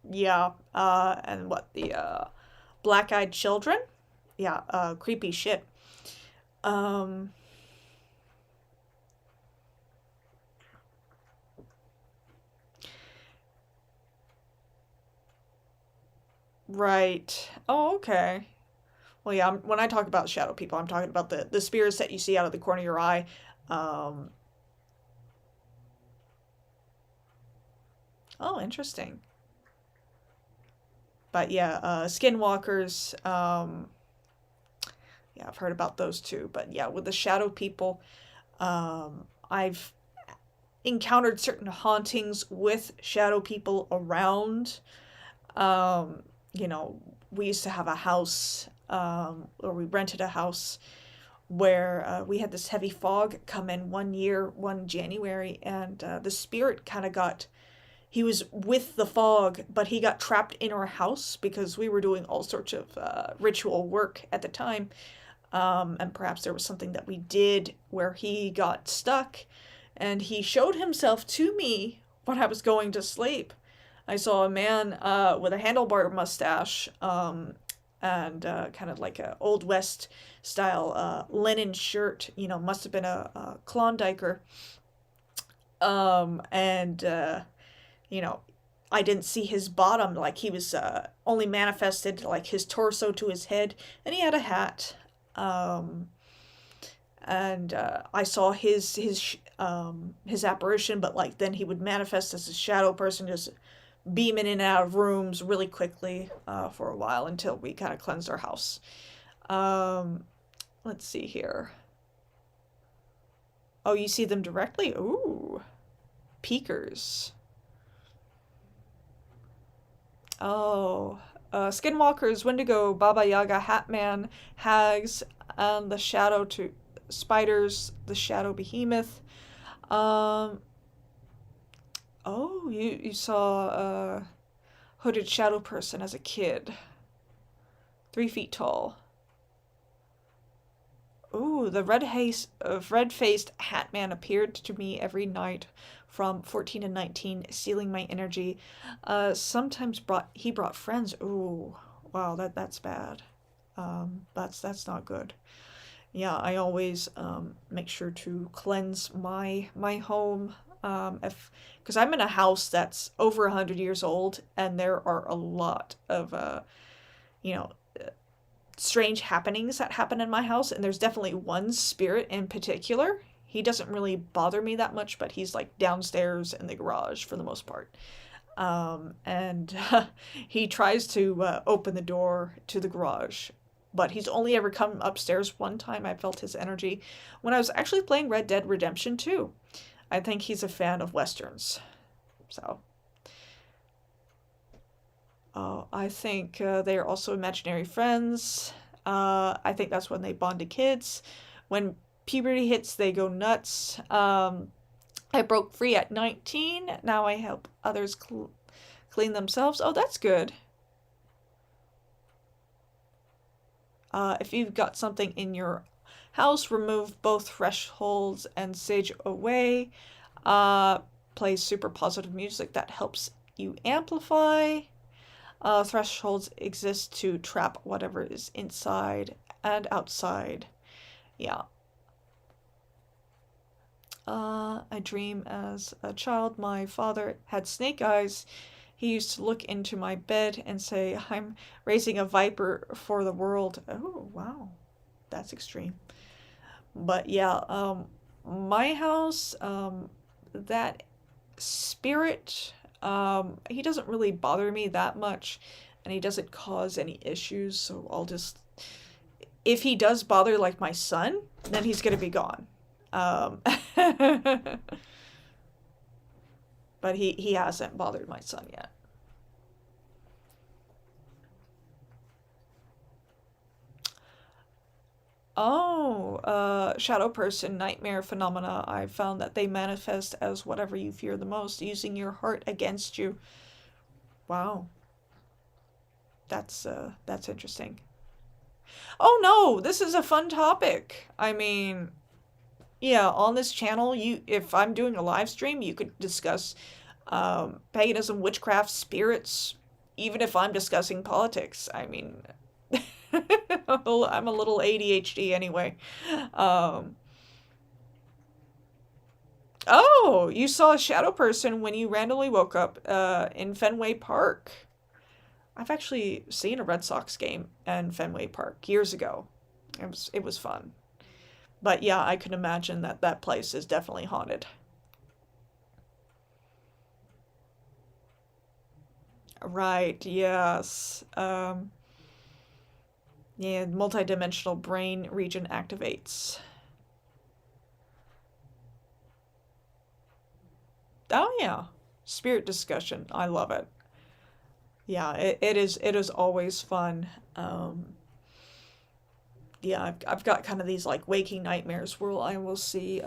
yeah, and what, the, black-eyed children? Yeah, creepy shit. Right. Oh, okay. Well, yeah, when I talk about shadow people, I'm talking about the spirits that you see out of the corner of your eye. Oh, interesting. But yeah, skinwalkers, yeah, I've heard about those too. But yeah, with the shadow people, I've encountered certain hauntings with shadow people around. We used to have a house, or we rented a house where we had this heavy fog come in one January, and the spirit kind of he was with the fog, but he got trapped in our house because we were doing all sorts of ritual work at the time. And perhaps there was something that we did where he got stuck, and he showed himself to me when I was going to sleep. I saw a man with a handlebar mustache and kind of like a Old West style linen shirt. You know, must have been a Klondiker. You know, I didn't see his bottom, like he was only manifested like his torso to his head, and he had a hat. I saw his apparition, but like then he would manifest as a shadow person, just beaming in and out of rooms really quickly for a while until we kind of cleansed our house. Let's see here. Oh, you see them directly? Ooh. Peekers. Oh. Skinwalkers, Wendigo, Baba Yaga, Hatman, Hags, and the Shadow to Spiders, the Shadow Behemoth. Oh, you saw a hooded shadow person as a kid. 3 feet tall. Ooh, the red-faced hat man appeared to me every night from 14 and 19, stealing my energy. Sometimes he brought friends. Ooh, wow, that's bad. That's not good. Yeah, I always make sure to cleanse my home. Because I'm in a house that's over 100 years old, and there are a lot of strange happenings that happen in my house, and there's definitely one spirit in particular. He doesn't really bother me that much, but he's like downstairs in the garage for the most part. He tries to open the door to the garage, but he's only ever come upstairs one time. I felt his energy when I was actually playing Red Dead Redemption 2. I think he's a fan of Westerns. So I think they are also imaginary friends. I think that's when they bond to kids. When puberty hits, they go nuts. I broke free at 19. Now I help others clean themselves. Oh, that's good. If you've got something in your house, remove both thresholds and sage away. Play super positive music that helps you amplify. Thresholds exist to trap whatever is inside and outside. Yeah. I dream as a child my father had snake eyes. He used to look into my bed and say, "I'm raising a viper for the world." Oh, wow. That's extreme. But yeah, my house, that spirit, he doesn't really bother me that much, and he doesn't cause any issues, so I'll just, if he does bother like my son, then he's gonna be gone. But he hasn't bothered my son yet. Oh, shadow person, nightmare phenomena. I found that they manifest as whatever you fear the most, using your heart against you. Wow. That's interesting. Oh no, this is a fun topic. I mean, yeah, on this channel, if I'm doing a live stream, you could discuss paganism, witchcraft, spirits, even if I'm discussing politics. I mean, I'm a little ADHD anyway. Oh, you saw a shadow person when you randomly woke up in Fenway Park. I've actually seen a Red Sox game in Fenway Park years ago. It was fun. But yeah, I can imagine that place is definitely haunted. Right, yes. Yeah, multidimensional brain region activates. Oh yeah, spirit discussion. I love it. Yeah, it is always fun. Yeah, I've got kind of these like waking nightmares where I will see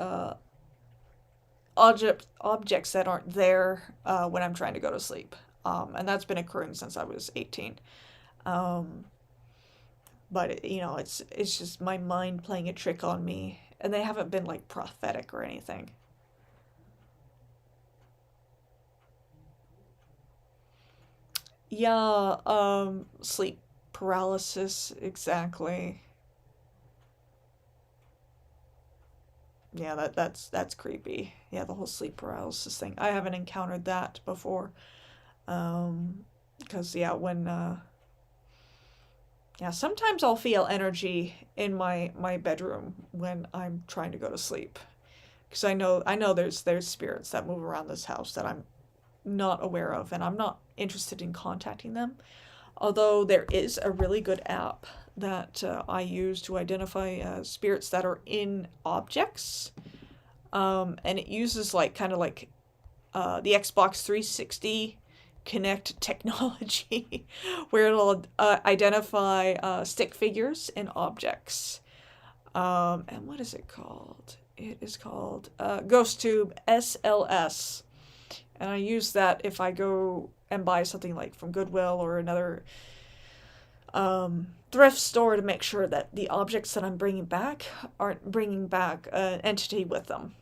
objects that aren't there when I'm trying to go to sleep. And that's been occurring since I was 18. But it's just my mind playing a trick on me, and they haven't been like prophetic or anything. Yeah, sleep paralysis, exactly. Yeah, that's creepy. Yeah, the whole sleep paralysis thing. I haven't encountered that before. Because yeah, when yeah, sometimes I'll feel energy in my bedroom when I'm trying to go to sleep. Because I know there's spirits that move around this house that I'm not aware of, and I'm not interested in contacting them. Although there is a really good app that I use to identify spirits that are in objects, and it uses like kind of like the Xbox 360 Connect technology, where it'll identify stick figures in objects. And what is it called? It is called GhostTube SLS. And I use that if I go and buy something like from Goodwill or another thrift store to make sure that the objects that I'm bringing back aren't bringing back an entity with them.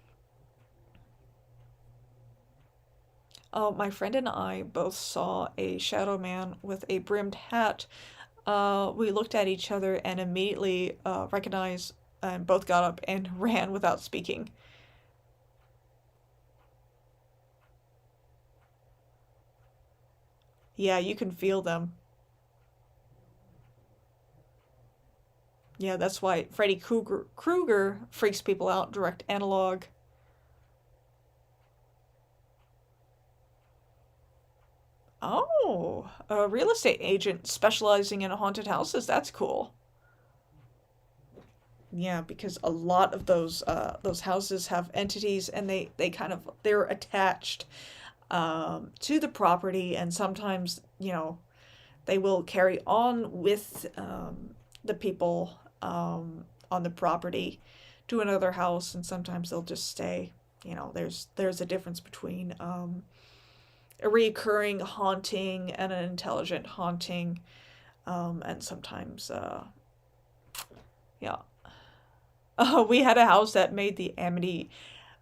Oh, my friend and I both saw a shadow man with a brimmed hat. We looked at each other and immediately recognized and both got up and ran without speaking. Yeah, you can feel them. Yeah, that's why Freddy Krueger freaks people out, direct analog. Oh, a real estate agent specializing in haunted houses. That's cool. Yeah, because a lot of those houses have entities, and they're attached to the property, and sometimes they will carry on with the people on the property to another house, and sometimes they'll just stay. There's a difference between a recurring haunting and an intelligent haunting, and sometimes yeah. We had a house that made the Amity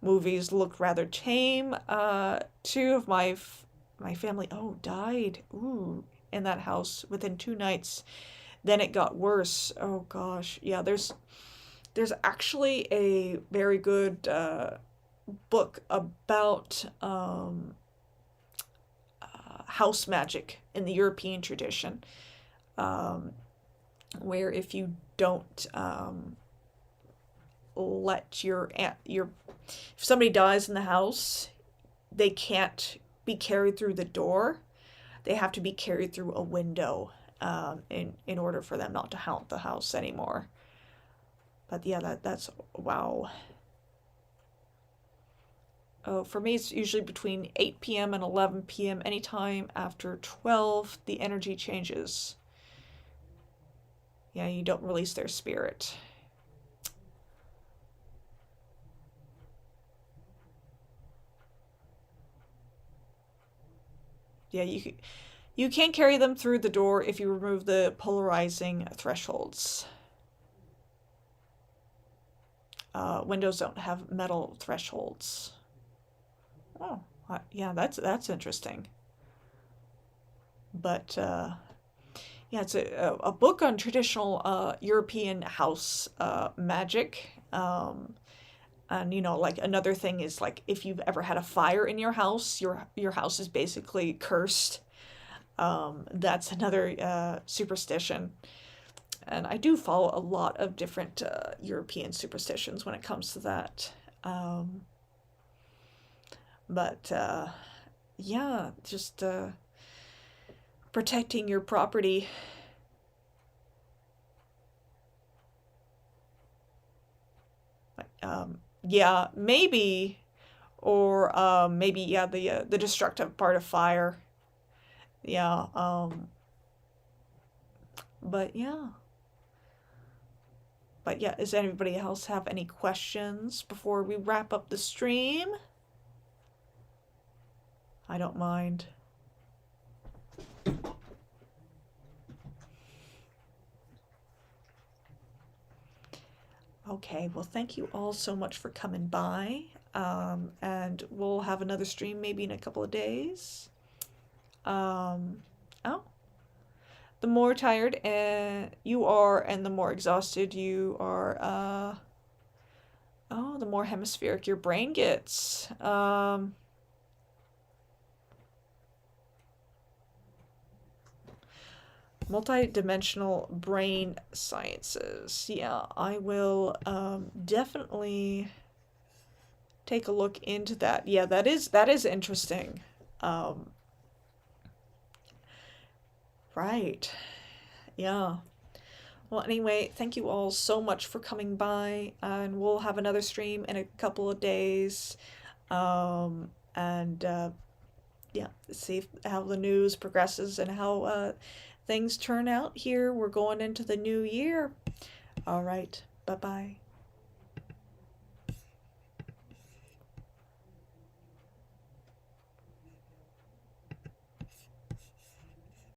movies look rather tame. Two of my family died in that house within 2 nights. Then it got worse. Oh gosh, yeah. There's actually a very good book about house magic in the European tradition, where if you don't let if somebody dies in the house, they can't be carried through the door. They have to be carried through a window in order for them not to haunt the house anymore. But yeah, that's wow. Oh, for me, it's usually between 8 p.m. and 11 p.m. Anytime after 12, the energy changes. Yeah, you don't release their spirit. Yeah, you can't carry them through the door if you remove the polarizing thresholds. Windows don't have metal thresholds. Oh, yeah, that's interesting. But yeah, it's a book on traditional European house magic. And like another thing is like if you've ever had a fire in your house is basically cursed. That's another superstition. And I do follow a lot of different European superstitions when it comes to that. But yeah, just protecting your property. Yeah, maybe, or maybe yeah, the destructive part of fire. Yeah, but yeah. But yeah, does anybody else have any questions before we wrap up the stream? I don't mind. Okay, well, thank you all so much for coming by. And we'll have another stream maybe in a couple of days. Oh, the more tired you are and the more exhausted you are, the more hemispheric your brain gets. Multi-dimensional brain sciences. Yeah, I will definitely take a look into that. Yeah, that is interesting. Right. Yeah. Well, anyway, thank you all so much for coming by, and we'll have another stream in a couple of days. Yeah, see how the news progresses and how things turn out here. We're going into the new year. All right. Bye-bye.